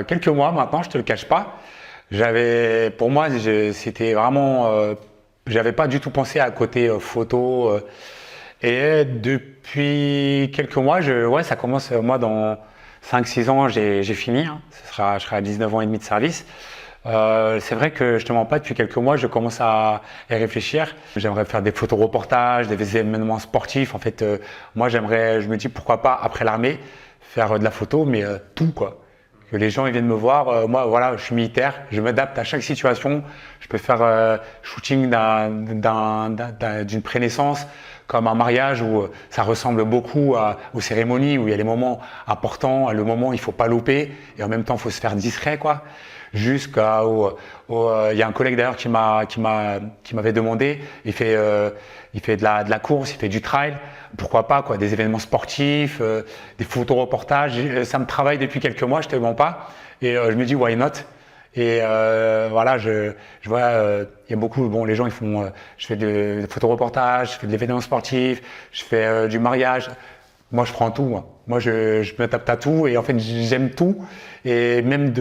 quelques mois maintenant, je te le cache pas. Pour moi, c'était vraiment, j'avais pas du tout pensé à côté photo. Et depuis quelques mois, ça commence. Moi, dans 5-6 ans, j'ai fini. Hein. Je serai à 19 ans et demi de service. C'est vrai que je te mens pas, depuis quelques mois, je commence à y réfléchir. J'aimerais faire des photoreportages, des événements sportifs. En fait, moi, je me dis pourquoi pas après l'armée faire de la photo, mais tout, quoi. Que les gens ils viennent me voir. Moi, voilà, je suis militaire, je m'adapte à chaque situation. Je peux faire shooting d'une prénaissance, comme un mariage où ça ressemble beaucoup aux cérémonies, où il y a les moments importants, le moment où il faut pas louper, et en même temps, il faut se faire discret, quoi. Jusqu'à il y a un collègue d'ailleurs qui m'avait demandé, il fait de la course, il fait du trail, pourquoi pas, quoi, des événements sportifs, des photoreportages. Ça me travaille depuis quelques mois, je te mens pas, et je me dis why not. Et voilà, je vois, il y a beaucoup, les gens je fais des photoreportages, je fais de l'événement sportif, je fais du mariage. Moi, je prends tout. Moi, je me tape à tout et en fait, j'aime tout. Et même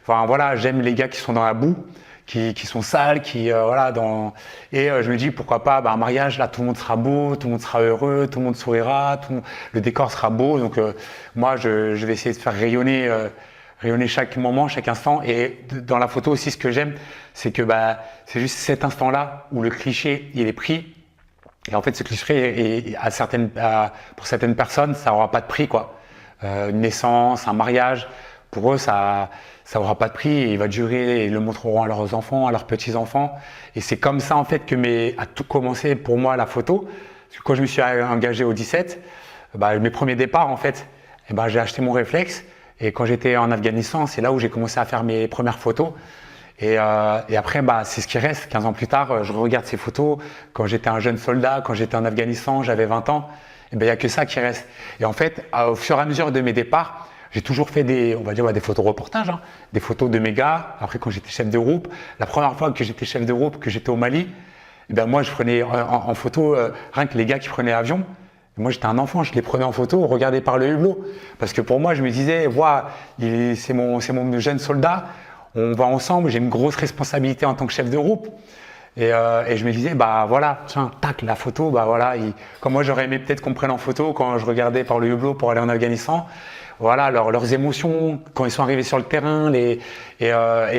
enfin voilà, j'aime les gars qui sont dans la boue, qui sont sales, voilà. Je me dis pourquoi pas, un mariage là, tout le monde sera beau, tout le monde sera heureux, tout le monde sourira, le décor sera beau. Donc moi, je vais essayer de faire rayonner chaque moment, chaque instant. Et dans la photo aussi, ce que j'aime, c'est que c'est juste cet instant-là où le cliché il est pris. Et en fait, ce cliché, pour certaines personnes, ça n'aura pas de prix, quoi. Une naissance, un mariage, pour eux, ça n'aura pas de prix. Et il va durer et ils le montreront à leurs enfants, à leurs petits-enfants. Et c'est comme ça, en fait, a tout commencé pour moi la photo. Parce que quand je me suis engagé au 17, mes premiers départs, en fait, j'ai acheté mon réflexe. Et quand j'étais en Afghanistan, c'est là où j'ai commencé à faire mes premières photos. Et après, c'est ce qui reste. 15 ans plus tard, je regarde ces photos. Quand j'étais un jeune soldat, quand j'étais en Afghanistan, j'avais 20 ans. Il n'y a que ça qui reste. Et en fait, au fur et à mesure de mes départs, j'ai toujours fait des photos-reportages, des photos de mes gars. Après, quand j'étais chef de groupe, la première fois que j'étais chef de groupe, que j'étais au Mali, moi, je prenais en photo rien que les gars qui prenaient l'avion. Moi, j'étais un enfant, je les prenais en photo, regardé par le hublot. Parce que pour moi, je me disais, c'est mon jeune soldat. On va ensemble, j'ai une grosse responsabilité en tant que chef de groupe. Et je me disais, tiens, tac, la photo, comme moi j'aurais aimé peut-être qu'on me prenne en photo quand je regardais par le hublot pour aller en Afghanistan. Voilà, leurs émotions, quand ils sont arrivés sur le terrain, et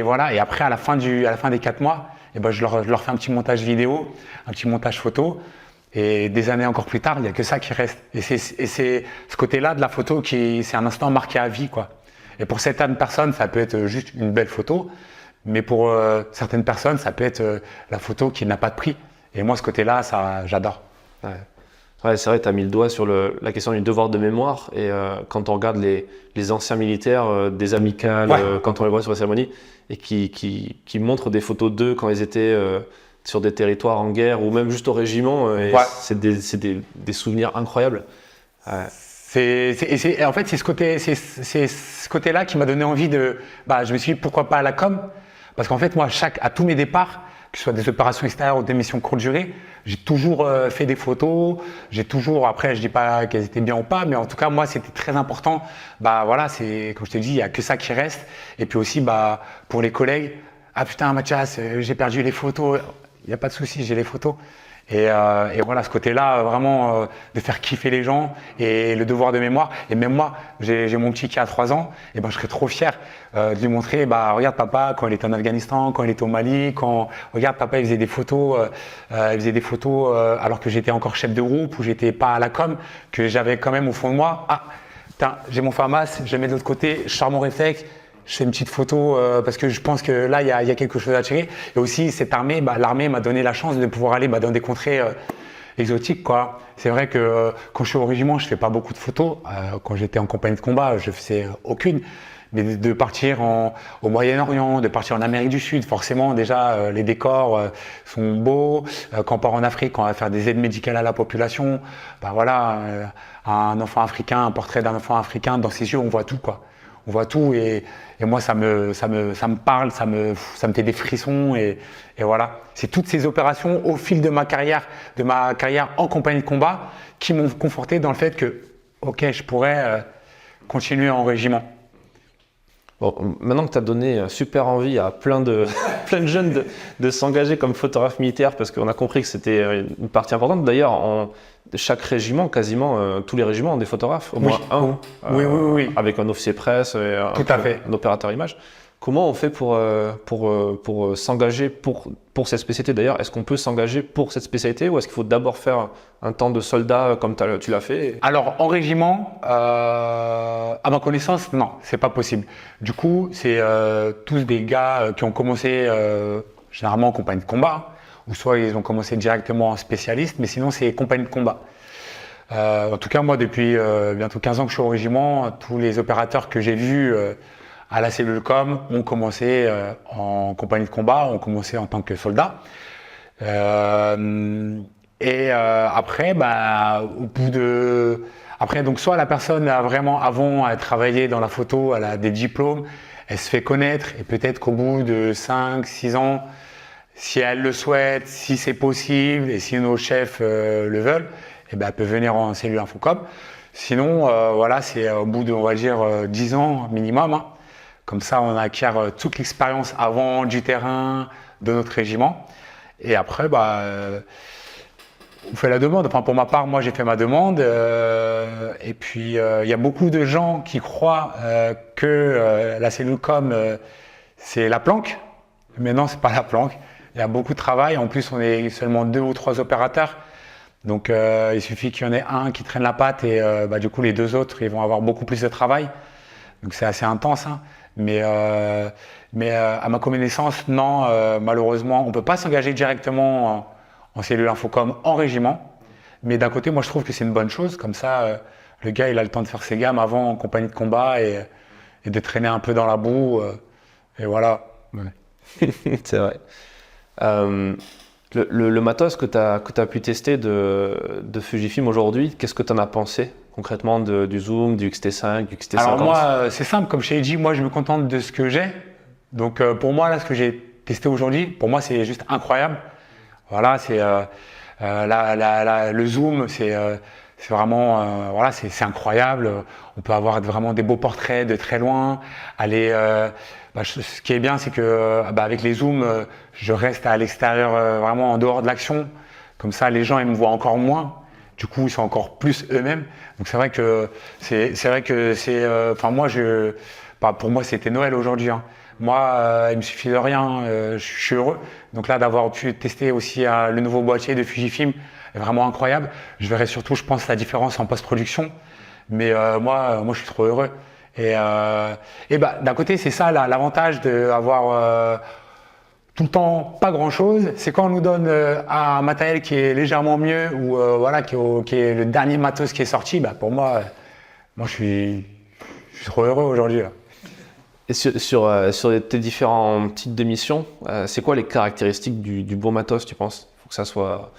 voilà. Et après, à la fin des 4 mois, je leur fais un petit montage vidéo, un petit montage photo. Et des années encore plus tard, il n'y a que ça qui reste. Et c'est ce côté-là de la photo c'est un instant marqué à vie, quoi. Et pour certaines personnes, ça peut être juste une belle photo, mais pour certaines personnes, ça peut être la photo qui n'a pas de prix. Et moi, ce côté-là, ça, j'adore. Ouais, c'est vrai, tu as mis le doigt sur la question du devoir de mémoire. Et quand on regarde les anciens militaires, des amicales, quand on les voit sur la cérémonie, et qui montrent des photos d'eux quand ils étaient sur des territoires en guerre ou même juste au régiment, c'est des souvenirs incroyables. En fait, c'est ce côté-là qui m'a donné envie je me suis dit pourquoi pas à la com, parce qu'en fait moi à tous mes départs, que ce soit des opérations extérieures ou des missions courte durée, j'ai toujours fait des photos, après je dis pas qu'elles étaient bien ou pas, mais en tout cas moi c'était très important. C'est comme je te dis, il y a que ça qui reste. Et puis aussi pour les collègues, ah putain Mathias, j'ai perdu les photos, il n'y a pas de souci, j'ai les photos. Et voilà, ce côté-là, vraiment, de faire kiffer les gens et le devoir de mémoire. Et même moi, j'ai mon petit qui a 3 ans, et je serais trop fier de lui montrer, regarde papa, quand il était en Afghanistan, quand il était au Mali, regarde papa, il faisait des photos, alors que j'étais encore chef de groupe, ou j'étais pas à la com, que j'avais quand même au fond de moi, putain, j'ai mon FAMAS, je le mets de l'autre côté, je sors mon réflexe, je fais une petite photo parce que je pense que là, il y a quelque chose à tirer. Et aussi, cette armée, l'armée m'a donné la chance de pouvoir aller dans des contrées exotiques, quoi. C'est vrai que quand je suis au régiment, je fais pas beaucoup de photos. Quand j'étais en compagnie de combat, je faisais aucune. Mais de partir au Moyen-Orient, de partir en Amérique du Sud, forcément, déjà, les décors sont beaux. Quand on part en Afrique, quand on va faire des aides médicales à la population, un enfant africain, un portrait d'un enfant africain, dans ses yeux, on voit tout, quoi. On voit tout et moi ça me parle, ça me fait des frissons et voilà. C'est toutes ces opérations au fil de ma carrière en compagnie de combat qui m'ont conforté dans le fait que je pourrais continuer en régiment. Bon, maintenant que tu as donné super envie à plein de jeunes de s'engager comme photographe militaire, parce qu'on a compris que c'était une partie importante. D'ailleurs, chaque régiment, quasiment tous les régiments ont des photographes, au moins un. Oui. Avec un officier presse et un opérateur image. Comment on fait pour s'engager pour cette spécialité d'ailleurs? Est-ce qu'on peut s'engager pour cette spécialité ou est-ce qu'il faut d'abord faire un temps de soldat comme tu l'as fait? Alors en régiment, à ma connaissance, non, c'est pas possible. Du coup, c'est tous des gars qui ont commencé généralement en compagnie de combat, ou soit ils ont commencé directement en spécialiste, mais sinon c'est compagnie de combat. En tout cas, moi depuis bientôt 15 ans que je suis au régiment, tous les opérateurs que j'ai vus à la cellule com, on commençait en compagnie de combat, on commençait en tant que soldat. Après, au bout de... Après, donc soit la personne a vraiment, avant, elle travaillé dans la photo, elle a des diplômes, elle se fait connaître et peut-être qu'au bout de 5, 6 ans, si elle le souhaite, si c'est possible et si nos chefs le veulent, elle peut venir en cellule Infocom. Sinon, voilà, c'est au bout de, on va dire, 10 ans minimum, hein. Comme ça, on acquiert toute l'expérience avant du terrain de notre régiment. Et après, on fait la demande. Enfin, pour ma part, moi, j'ai fait ma demande. Et puis, il y a beaucoup de gens qui croient que la cellule com, c'est la planque. Mais non, c'est pas la planque. Il y a beaucoup de travail. En plus, on est seulement 2 ou 3 opérateurs. Donc, il suffit qu'il y en ait un qui traîne la patte et du coup, les 2 autres, ils vont avoir beaucoup plus de travail. Donc, c'est assez intense, hein. Mais à ma connaissance, non, malheureusement, on ne peut pas s'engager directement en cellule infocom en régiment. Mais d'un côté, moi, je trouve que c'est une bonne chose. Comme ça, le gars, il a le temps de faire ses gammes avant en compagnie de combat et de traîner un peu dans la boue. Et voilà. Ouais. C'est vrai. Le matos que tu as pu tester de Fujifilm aujourd'hui, qu'est-ce que tu en as pensé concrètement du Zoom, du XT5, du XT50? Alors moi, c'est simple, comme je t'ai dit, moi je me contente de ce que j'ai. Donc pour moi, là, ce que j'ai testé aujourd'hui, pour moi c'est juste incroyable. Voilà, c'est le Zoom, c'est vraiment, voilà, c'est incroyable. On peut avoir vraiment des beaux portraits de très loin. Aller, ce qui est bien, c'est que avec les zooms, je reste à l'extérieur, vraiment en dehors de l'action. Comme ça, les gens ils me voient encore moins. Du coup, ils sont encore plus eux-mêmes. Donc c'est vrai que enfin moi pour moi c'était Noël aujourd'hui, hein. Moi, il me suffit de rien, je suis heureux. Donc là, d'avoir pu tester aussi le nouveau boîtier de Fujifilm est vraiment incroyable. Je verrai surtout, je pense, la différence en post-production. Mais moi, je suis trop heureux. Et d'un côté, c'est ça l'avantage d'avoir tout le temps pas grand-chose. C'est quand on nous donne un matériel qui est légèrement mieux ou voilà, qui est le dernier matos qui est sorti. Pour moi, je suis trop heureux aujourd'hui, là. Et sur tes différents types de missions, c'est quoi les caractéristiques du bon matos, tu penses? Il faut que ça soit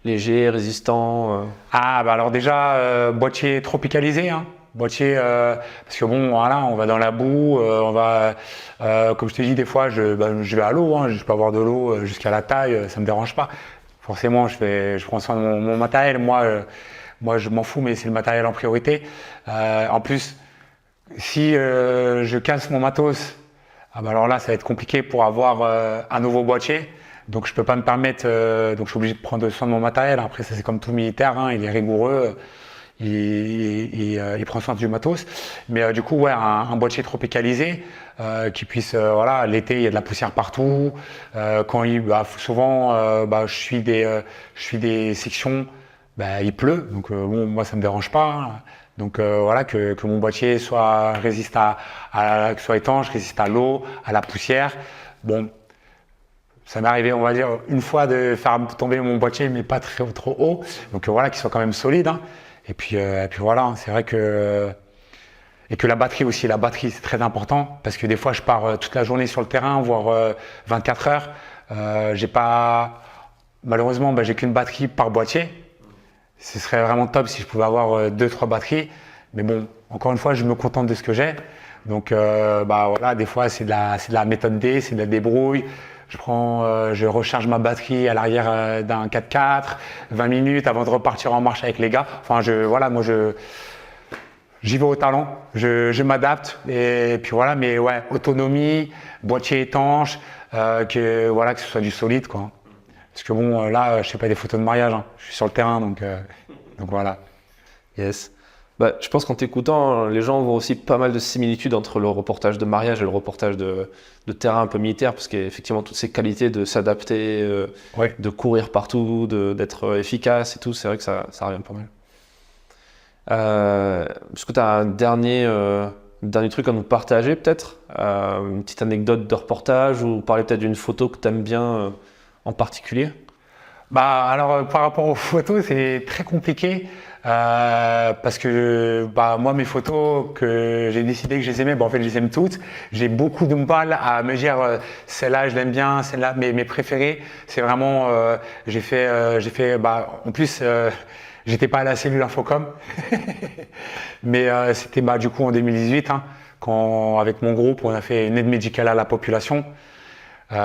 léger, résistant. Alors déjà, boîtier tropicalisé, hein. Boîtier, parce que bon, voilà, on va dans la boue, on va, comme je te dis, des fois, je vais à l'eau, hein, je peux avoir de l'eau jusqu'à la taille, ça me dérange pas. Forcément, je prends soin de mon matériel. Moi, je m'en fous, mais c'est le matériel en priorité. En plus, si je casse mon matos, alors là, ça va être compliqué pour avoir un nouveau boîtier. Donc, je peux pas me permettre. Donc, je suis obligé de prendre soin de mon matériel. Après, ça c'est comme tout militaire, hein, il est rigoureux. Il prend soin du matos, mais du coup, ouais, un boîtier tropicalisé qui puisse, voilà, l'été il y a de la poussière partout. Souvent, je suis des sections, il pleut, donc bon, moi ça me dérange pas, hein. Donc voilà, que mon boîtier soit que soit étanche, résiste à l'eau, à la poussière. Bon, ça m'est arrivé, on va dire, une fois de faire tomber mon boîtier, mais pas trop haut. Donc voilà, qu'il soit quand même solide, hein. Et puis voilà, c'est vrai que la batterie aussi, c'est très important parce que des fois je pars toute la journée sur le terrain, voire 24 heures. Malheureusement, j'ai qu'une batterie par boîtier. Ce serait vraiment top si je pouvais avoir 2-3 batteries. Mais bon, encore une fois, je me contente de ce que j'ai. Donc voilà, des fois c'est de la méthode D, c'est de la débrouille. Je recharge ma batterie à l'arrière d'un 4x4, 20 minutes avant de repartir en marche avec les gars. Enfin, j'y vais au talent, je m'adapte et puis voilà. Mais ouais, autonomie, boîtier étanche, que ce soit du solide, quoi. Parce que bon, là, je fais pas des photos de mariage, hein. Je suis sur le terrain, donc voilà. Yes. Je pense qu'en t'écoutant, les gens voient aussi pas mal de similitudes entre le reportage de mariage et le reportage de terrain un peu militaire, parce qu'effectivement, toutes ces qualités de s'adapter, Ouais. de courir partout, d'être efficace et tout, c'est vrai que ça revient pas mal. Est-ce que tu as un dernier truc à nous partager, peut-être? Une petite anecdote de reportage ou parler peut-être d'une photo que tu aimes bien en particulier? Alors, par rapport aux photos, c'est très compliqué. Parce que moi mes photos que j'ai décidé que je les aimais, en fait je les aime toutes. J'ai beaucoup de mal à me dire celle-là je l'aime bien, celle-là mes préférées. C'est vraiment j'ai fait en plus j'étais pas à la cellule Infocom, mais c'était du coup en 2018 hein, quand avec mon groupe on a fait une aide médicale à la population. Il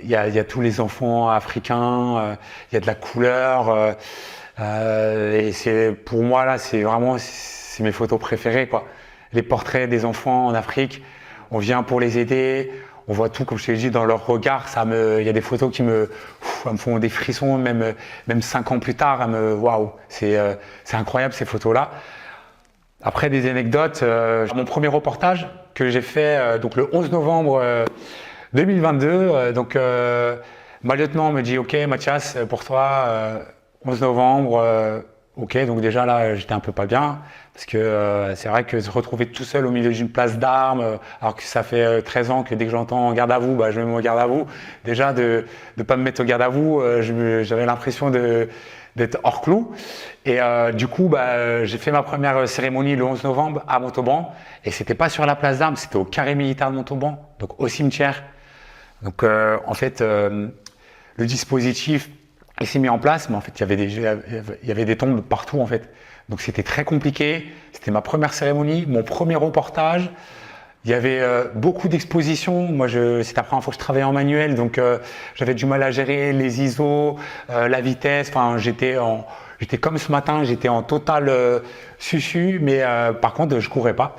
y a tous les enfants africains, il y a de la couleur. Et pour moi, là, c'est mes photos préférées, quoi. Les portraits des enfants en Afrique, on vient pour les aider, on voit tout, comme je t'ai dit, dans leur regard. Il y a des photos qui me font des frissons, même 5 ans plus tard. Waouh, c'est incroyable ces photos-là. Après, des anecdotes, mon premier reportage que j'ai fait donc le 11 novembre 2022. Ma lieutenant me dit « Ok, Mathias, pour toi, 11 novembre, ok ». Donc déjà là, j'étais un peu pas bien parce que c'est vrai que se retrouver tout seul au milieu d'une place d'armes, alors que ça fait 13 ans que dès que j'entends garde à vous, je me mets au garde à vous. Déjà, de ne pas me mettre au garde à vous, j'avais l'impression d'être hors clou. Et du coup, j'ai fait ma première cérémonie le 11 novembre à Montauban. Et c'était pas sur la place d'armes, c'était au carré militaire de Montauban, donc au cimetière. Donc en fait, le dispositif il s'est mis en place, mais en fait, il y avait des tombes partout en fait. Donc c'était très compliqué. C'était ma première cérémonie, mon premier reportage. Il y avait beaucoup d'expositions. Moi, c'était la première fois que je travaillais en manuel, donc j'avais du mal à gérer les ISO, la vitesse. Enfin, j'étais comme ce matin, j'étais en total susu, mais par contre, je courais pas.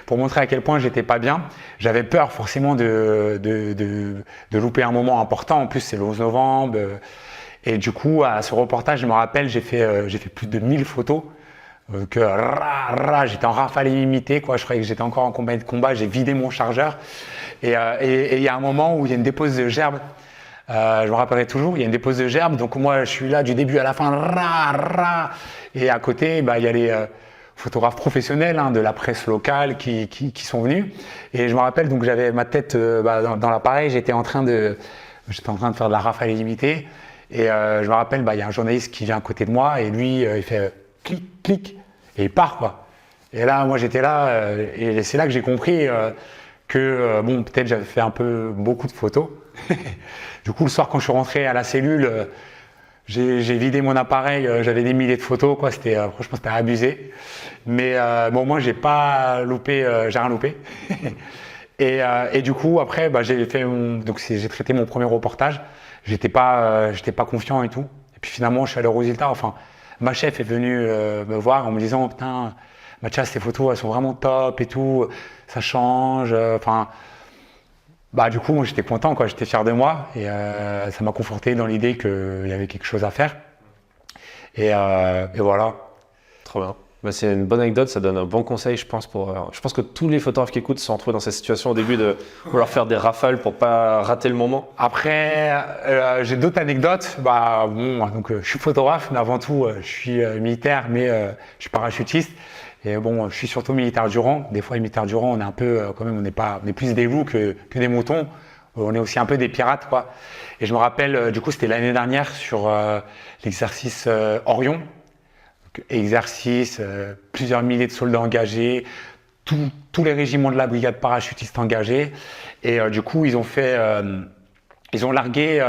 Pour montrer à quel point j'étais pas bien. J'avais peur forcément de louper un moment important. En plus, c'est le 11 novembre. Et du coup, à ce reportage, je me rappelle, j'ai fait plus de 1000 photos. J'étais en rafale illimitée, quoi. Je croyais que j'étais encore en combat. J'ai vidé mon chargeur. Et il y a un moment où il y a une dépose de gerbes. Je me rappellerai toujours, il y a une dépose de gerbes. Donc moi, je suis là du début à la fin. Et à côté, il y a les photographes professionnels de la presse locale qui sont venus. Et je me rappelle, donc j'avais ma tête dans l'appareil. J'étais en train de faire de la rafale illimitée. Et je me rappelle, il y a un journaliste qui vient à côté de moi et lui, il fait clic, clic, et il part, quoi. Et là, moi, j'étais là, et c'est là que j'ai compris que, peut-être j'avais fait beaucoup de photos. Du coup, le soir, quand je suis rentré à la cellule, j'ai vidé mon appareil, j'avais des milliers de photos, quoi. Franchement, c'était abusé. Mais moi, j'ai pas loupé, j'ai rien loupé. Et du coup, après, j'ai traité mon premier reportage. J'étais pas confiant et tout. Et puis finalement, je suis allé au résultat. Enfin, ma chef est venue me voir en me disant « Putain, Mathias, tes photos, elles sont vraiment top et tout. Ça change. » Du coup, moi, j'étais content, quoi. J'étais fier de moi. Et ça m'a conforté dans l'idée qu'il y avait quelque chose à faire. Et voilà. Trop bien. C'est une bonne anecdote, ça donne un bon conseil, je pense que tous les photographes qui écoutent se sont retrouvés dans cette situation au début de vouloir faire des rafales pour pas rater le moment. Après, j'ai d'autres anecdotes. Je suis photographe, mais avant tout, je suis militaire, mais je suis parachutiste. Et je suis surtout militaire du rang. Des fois, les militaires du rang, on est un peu, quand même, on est plus des loups que des moutons. On est aussi un peu des pirates, quoi. Et je me rappelle, du coup, c'était l'année dernière sur l'exercice Orion. Exercice, plusieurs milliers de soldats engagés, tous les régiments de la brigade parachutiste engagés. Et du coup, ils ont largué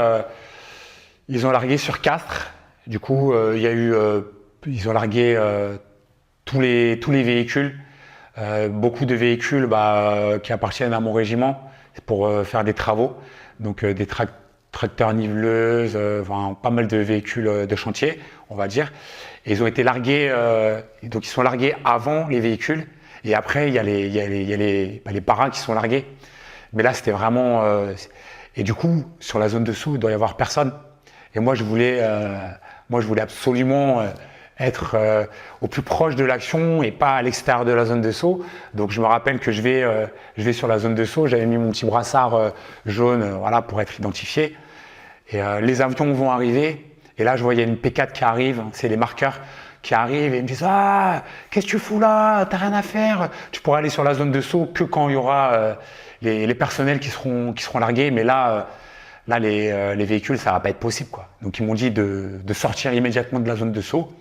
sur Castres. Du coup, ils ont largué tous les véhicules, beaucoup de véhicules qui appartiennent à mon régiment pour faire des travaux. Donc des tracteurs niveleuses, pas mal de véhicules de chantier, on va dire. Et ils ont été largués, donc ils sont largués avant les véhicules, et après il y a les paras qui sont largués. Mais là c'était vraiment, et du coup sur la zone de saut il doit y avoir personne. Et moi je voulais absolument être au plus proche de l'action et pas à l'extérieur de la zone de saut. Donc je me rappelle que je vais sur la zone de saut, j'avais mis mon petit brassard jaune, pour être identifié. Et les avions vont arriver. Et là, je voyais une P4 qui arrive, c'est les marqueurs qui arrivent et ils me disent « Ah, qu'est-ce que tu fous là? T'as rien à faire. Tu pourras aller sur la zone de saut que quand il y aura les personnels qui seront largués. Mais là, les véhicules, ça va pas être possible, quoi. » Donc, ils m'ont dit de sortir immédiatement de la zone de saut.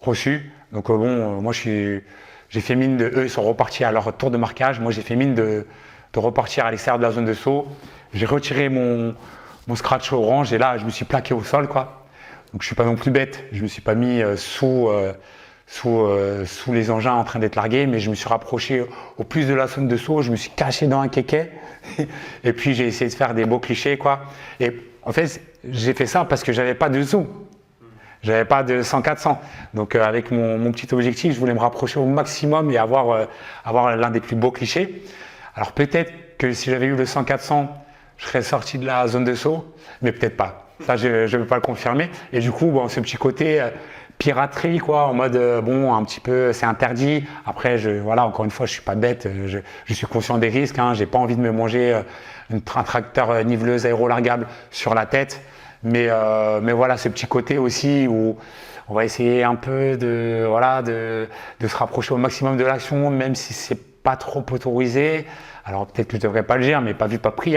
Reçu. Donc, moi, j'ai fait mine de… Eux, ils sont repartis à leur tour de marquage. Moi, j'ai fait mine de repartir à l'extérieur de la zone de saut. J'ai retiré mon scratch orange et là, je me suis plaqué au sol, quoi. Donc, je suis pas non plus bête. Je me suis pas mis sous les engins en train d'être largués, mais je me suis rapproché au plus de la zone de saut. Je me suis caché dans un kéké et puis j'ai essayé de faire des beaux clichés, quoi. Et en fait, j'ai fait ça parce que j'avais pas de zoom. J'avais pas de 100-400. Donc avec mon petit objectif, je voulais me rapprocher au maximum et avoir l'un des plus beaux clichés. Alors peut-être que si j'avais eu le 100-400, je serais sorti de la zone de saut, mais peut-être pas. Ça, je ne peux pas le confirmer. Et du coup, bon, ce petit côté piraterie, quoi, en mode bon, un petit peu, c'est interdit. Après, voilà, encore une fois, je suis pas bête, je suis conscient des risques. J'ai pas envie de me manger un tracteur niveleuse aérolargable sur la tête. Mais voilà, ce petit côté aussi où on va essayer un peu de se rapprocher au maximum de l'action, même si c'est pas trop autorisé. Alors peut-être que je devrais pas le dire, mais pas vu, pas pris.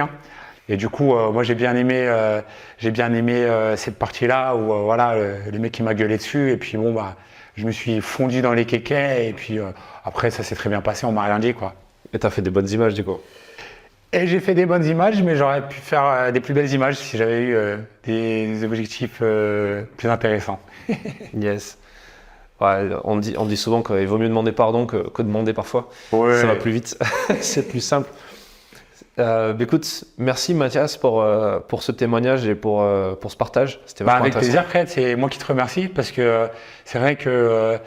Et du coup, moi j'ai bien aimé cette partie-là où le mec qui m'a gueulé dessus. Et puis bon je me suis fondu dans les kékés. Et puis après ça s'est très bien passé, on m'a rien dit quoi. Et t'as fait des bonnes images du coup. Et j'ai fait des bonnes images, mais j'aurais pu faire des plus belles images si j'avais eu des objectifs plus intéressants. Yes. Ouais, on dit souvent qu'il vaut mieux demander pardon que demander parfois. Ouais. Ça va plus vite, c'est plus simple. Écoute, merci Mathias pour ce témoignage et pour ce partage. C'était vachement avec intéressant. plaisir, Fred. C'est moi qui te remercie parce que c'est vrai que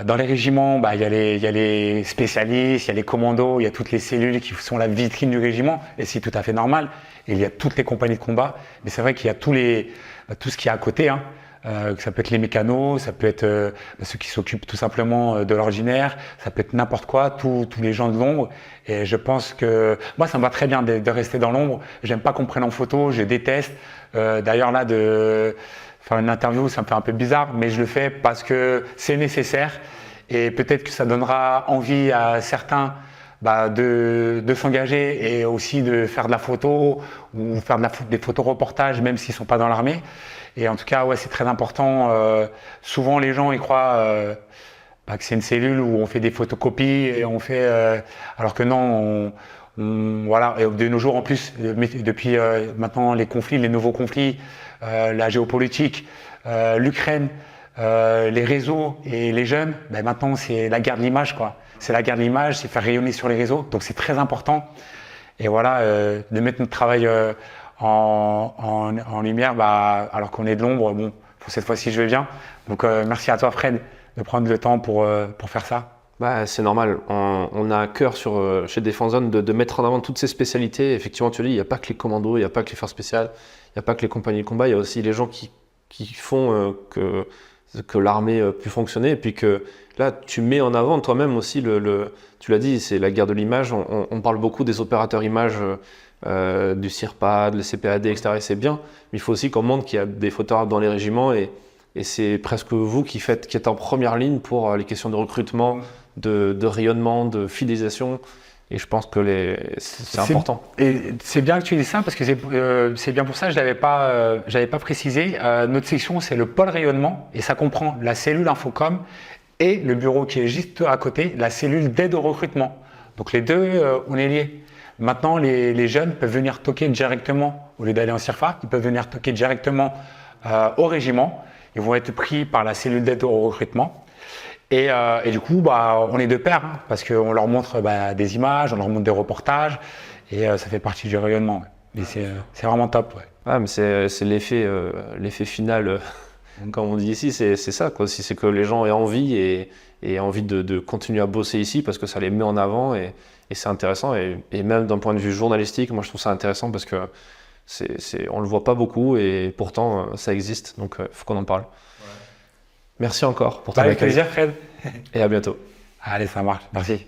dans les régiments, il y a les spécialistes, il y a les commandos, il y a toutes les cellules qui sont la vitrine du régiment, et c'est tout à fait normal. Et il y a toutes les compagnies de combat, mais c'est vrai qu'il y a tout ce qui est à côté. Ça peut être les mécanos, ça peut être ceux qui s'occupent tout simplement de l'ordinaire, ça peut être n'importe quoi, tous les gens de l'ombre. Et je pense que moi, ça me va très bien de rester dans l'ombre. J'aime pas qu'on me prenne en photo, je déteste. D'ailleurs là, de faire une interview, ça me fait un peu bizarre, mais je le fais parce que c'est nécessaire et peut-être que ça donnera envie à certains de s'engager et aussi de faire de la photo ou faire des photoreportages même s'ils sont pas dans l'armée. Et en tout cas, ouais, c'est très important. Souvent, les gens ils croient que c'est une cellule où on fait des photocopies et on fait, alors que non. Voilà, et de nos jours en plus, depuis maintenant les conflits, les nouveaux conflits, la géopolitique, l'Ukraine, les réseaux et les jeunes, maintenant c'est la guerre de l'image quoi. C'est la guerre de l'image, c'est faire rayonner sur les réseaux, donc c'est très important. Et voilà, de mettre notre travail en lumière, alors qu'on est de l'ombre, bon, pour cette fois-ci je vais bien. Donc merci à toi Fred de prendre le temps pour faire ça. C'est normal, on a à cœur chez Defense Zone de mettre en avant toutes ces spécialités. Effectivement, tu le dis, il n'y a pas que les commandos, il n'y a pas que les forces spéciales, il n'y a pas que les compagnies de combat, il y a aussi les gens qui font que l'armée puisse fonctionner. Et puis que là, tu mets en avant toi-même aussi, tu l'as dit, c'est la guerre de l'image. On parle beaucoup des opérateurs images, du CIRPAD, le CPAD, etc. Et c'est bien, mais il faut aussi qu'on montre qu'il y a des photographes dans les régiments et c'est presque vous qui êtes en première ligne pour les questions de recrutement, de rayonnement, de fidélisation. Et je pense que c'est important. Et c'est bien que tu dises ça parce que c'est bien pour ça que je l'avais pas précisé. Notre section, c'est le pôle rayonnement et ça comprend la cellule Infocom et le bureau qui est juste à côté, la cellule d'aide au recrutement. Donc les deux, on est liés. Maintenant, les jeunes peuvent venir toquer directement, au lieu d'aller en CIRFA, ils peuvent venir toquer directement au régiment. Ils vont être pris par la cellule d'aide au recrutement. Et du coup, on est de pair, parce qu'on leur montre des images, on leur montre des reportages, et ça fait partie du rayonnement. Ouais. Et c'est vraiment top. Ouais. Ah, mais c'est l'effet final, comme on dit ici, c'est ça, quoi. C'est que les gens aient envie et envie de continuer à bosser ici, parce que ça les met en avant, et c'est intéressant. Et même d'un point de vue journalistique, moi je trouve ça intéressant, parce que on le voit pas beaucoup, et pourtant ça existe, donc il faut qu'on en parle. Merci encore pour ton Avec accueil. plaisir, Fred. Et à bientôt. Allez, ça marche. Merci.